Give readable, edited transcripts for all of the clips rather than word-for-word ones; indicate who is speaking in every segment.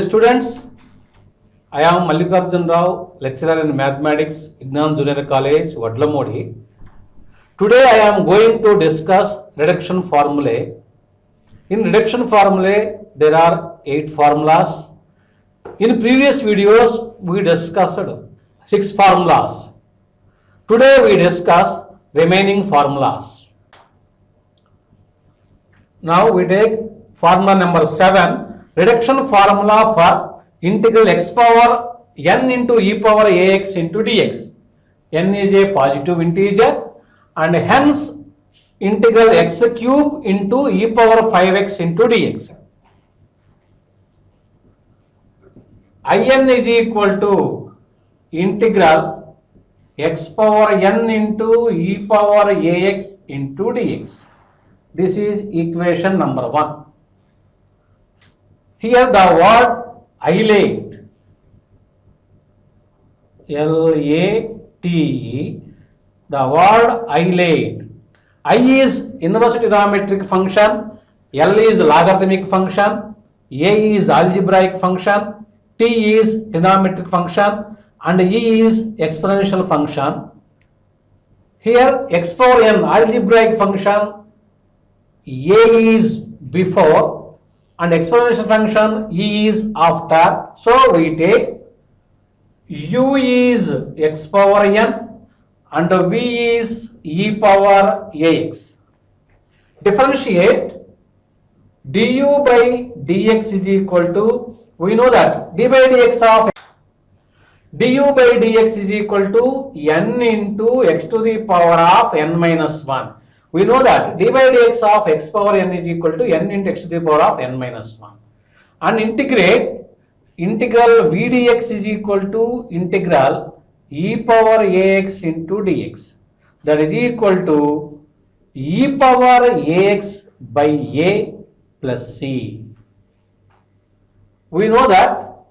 Speaker 1: students, I am Mallikarjun Rao, lecturer in mathematics, Ignan Junior College, Vadlamodi. Today I am going to discuss reduction formulae. In reduction formulae, there are 8 formulas. In previous videos, we discussed 6 formulas. Today we discuss remaining formulas. Now we take formula number 7, reduction formula for integral x power n into e power ax into dx. N is a positive integer and hence integral x cube into e power 5x into dx. In is equal to integral x power n into e power ax into dx. This is equation number 1. Here the word isolate, L-A-T-E, the word isolate. I is inverse trigonometric function, L is logarithmic function, A is algebraic function, T is trigonometric function and E is exponential function. Here x power n algebraic function, A is before and exponential function E is after. So we take U is x power n and V is e power ax. Differentiate du by dx is equal to, we know that d by dx of du by dx is equal to n into x to the power of n minus 1. We know that d by dx of x power n is equal to n into x to the power of n minus 1. And integrate, integral v dx is equal to integral e power ax into dx. That is equal to e power ax by a plus c. We know that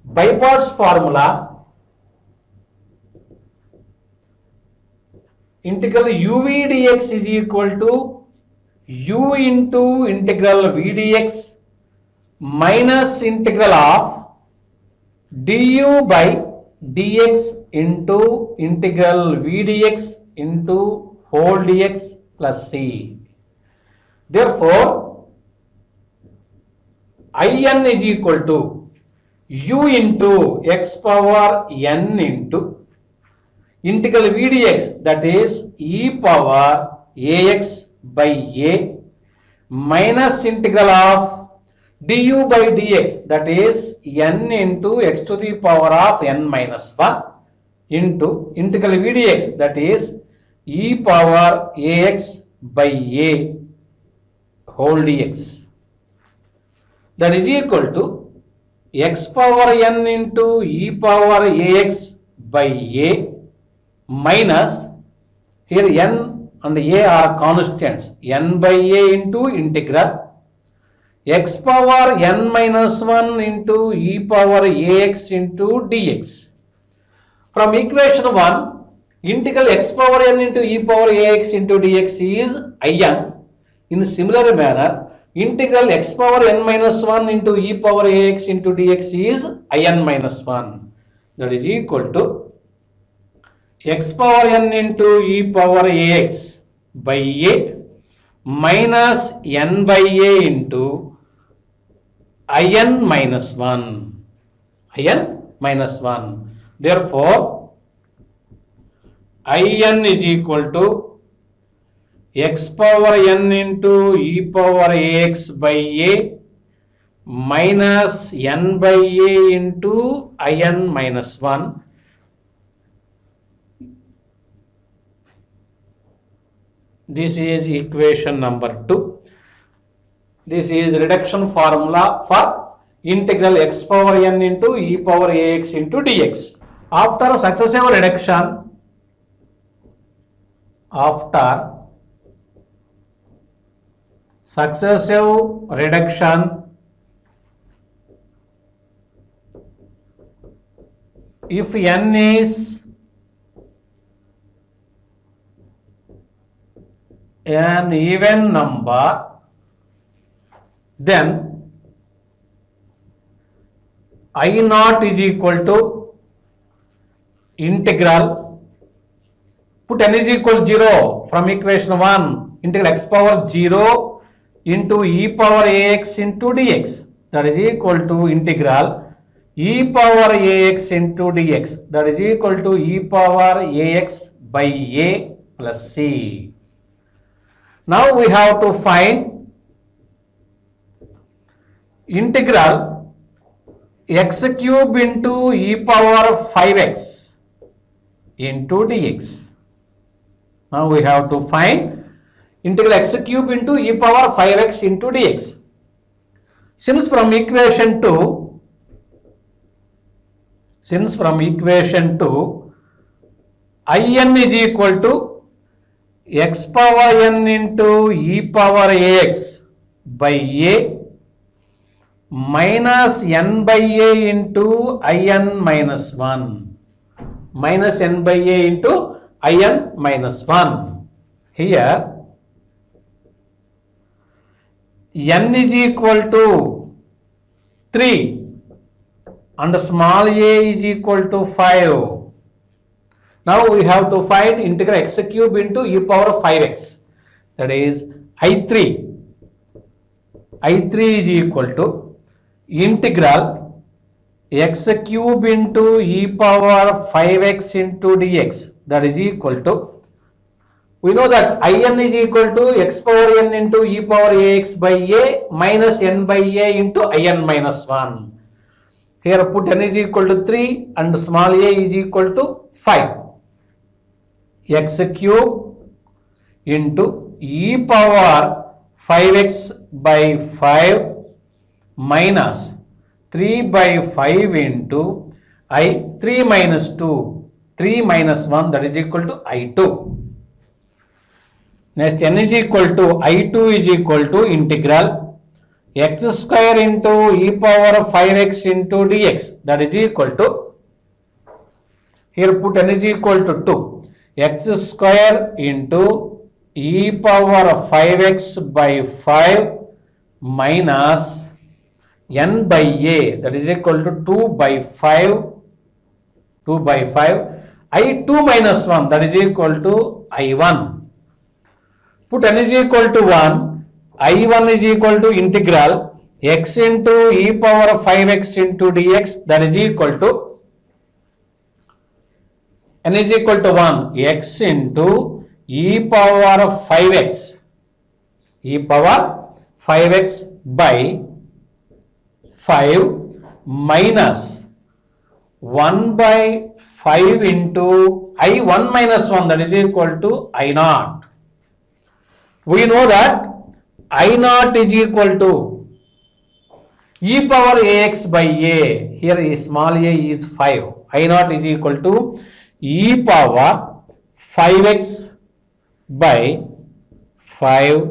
Speaker 1: by parts formula, integral uv dx is equal to u into integral v dx minus integral of du by dx into integral v dx into whole dx plus c. Therefore, in is equal to u into x power n into integral v dx, that is e power ax by a minus integral of du by dx, that is n into x to the power of n minus 1 into integral v dx, that is e power ax by a whole dx. That is equal to x power n into e power ax by a minus, here n and a are constants, n by a into integral x power n minus 1 into e power ax into dx. From equation 1, integral x power n into e power ax into dx is in. In similar manner, integral x power n minus 1 into e power ax into dx is in minus 1. That is equal to x power n into e power ax by a minus n by a into in minus 1. In minus 1. Therefore, in is equal to x power n into e power ax by a minus n by a into in minus 1. This is equation number 2. This is reduction formula for integral x power n into e power ax into dx. After successive reduction, if n is an even number, then I naught is equal to integral, put n is equal to 0 from equation 1, integral x power 0 into e power ax into dx, that is equal to integral e power ax into dx, that is equal to e power ax by a plus c. Now we have to find integral x cube into e power 5x into dx. Now we have to find integral x cube into e power 5x into dx. Since from equation 2, in is equal to x power n into e power ax by a minus n by a into in minus 1, minus n by a into in minus 1. Here n is equal to 3 and small a is equal to 5. Now we have to find integral x cube into e power 5x, that is I3. I3 is equal to integral x cube into e power 5x into dx, that is equal to, we know that in is equal to x power n into e power ax by a minus n by a into in minus 1. Here put n is equal to 3 and small a is equal to 5. X cube into e power 5x by 5 minus 3 by 5 into 3 minus 2, 3 minus 1, that is equal to I2. Next n is equal to I2 is equal to integral x square into e power 5x into dx, that is equal to, here put n is equal to 2. X square into e power 5x by 5 minus n by a, that is equal to 2 by 5, I2 minus 1, that is equal to I1. Put n is equal to 1, I1 is equal to integral x into e power 5x into dx, that is equal to, n is equal to 1, x into e power 5x, by 5 minus 1 by 5 into I1 minus 1, that is equal to I0. We know that I0 is equal to e power ax by a, here a small a is 5, I0 is equal to e power 5x by 5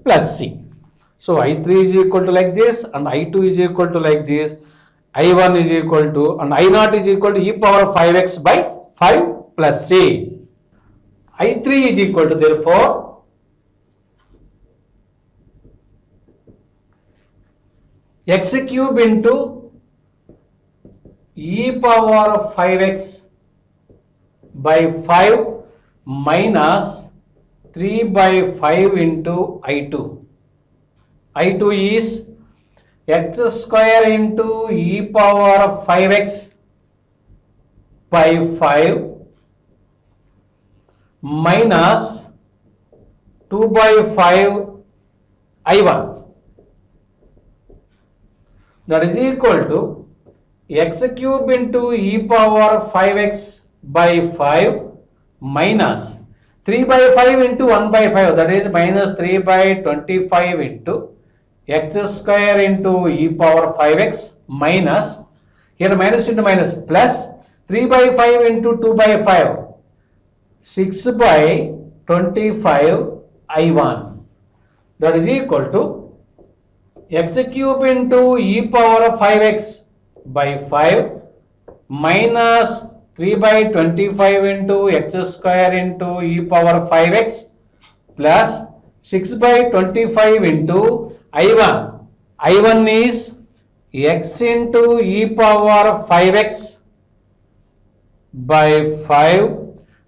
Speaker 1: plus c. So I3 is equal to like this and I2 is equal to like this, I1 is equal to and I0 is equal to e power 5x by 5 plus c. I3 is equal to, therefore, x cube into e power 5x by 5 minus 3 by 5 into I2. I2 is x square into e power 5x by 5 minus 2 by 5 I1, that is equal to x cube into e power 5x by 5 minus 3 by 5 into 1 by 5, that is minus 3 by 25 into x square into e power 5x minus, here minus into minus, plus 3 by 5 into 2 by 5, 6 by 25 I1, that is equal to x cube into e power 5x by 5 minus 3 by 25 into x square into e power 5x plus 6 by 25 into I1. I1 is x into e power 5x by 5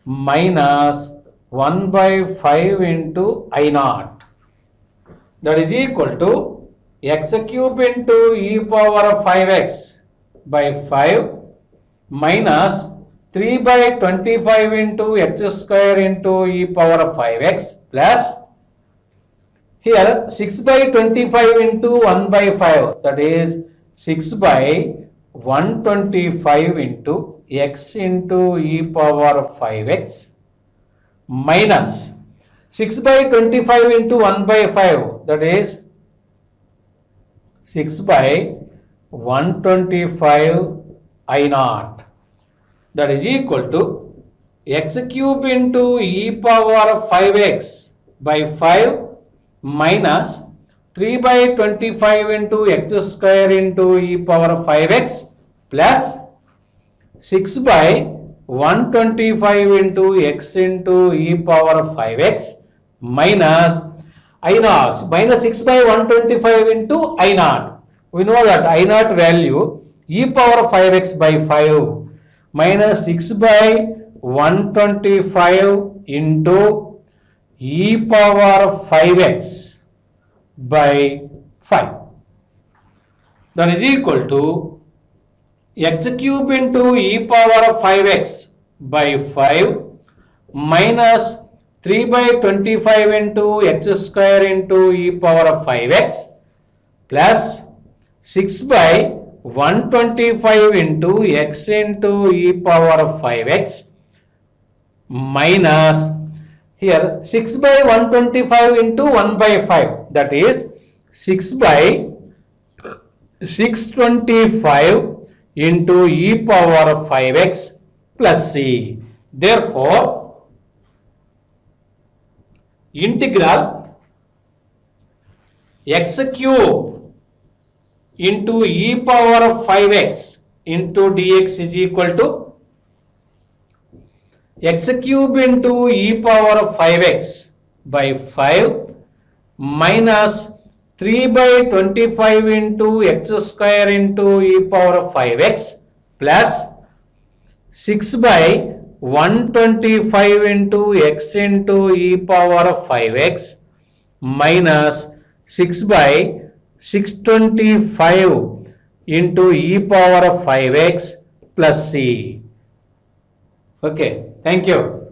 Speaker 1: minus 1 by 5 into I naught, that is equal to x cube into e power 5x by 5 minus 3 by 25 into x square into e power 5x plus here 6 by 25 into 1 by 5, that is 6 by 125 into x into e power 5x minus 6 by 25 into 1 by 5, that is 6 by 125 I naught, that is equal to x cube into e power 5x by 5 minus 3 by 25 into x square into e power 5x plus 6 by 125 into x into e power 5x minus I naught, minus 6 by 125 into I naught. We know that I naught value e power 5x by 5 minus 6 by 125 into e power 5x by 5, that is equal to x cube into e power 5x by 5 minus 3 by 25 into x square into e power 5x plus 6 by 125 into x into e power 5x minus here 6 by 125 into 1 by 5, that is 6 by 625 into e power 5x plus c. Therefore, integral x cube into e power 5x into dx is equal to x cube into e power 5x by 5 minus 3 by 25 into x square into e power 5x plus 6 by 125 into x into e power 5x minus 6 by 625 into e power 5x plus c. Okay, thank you.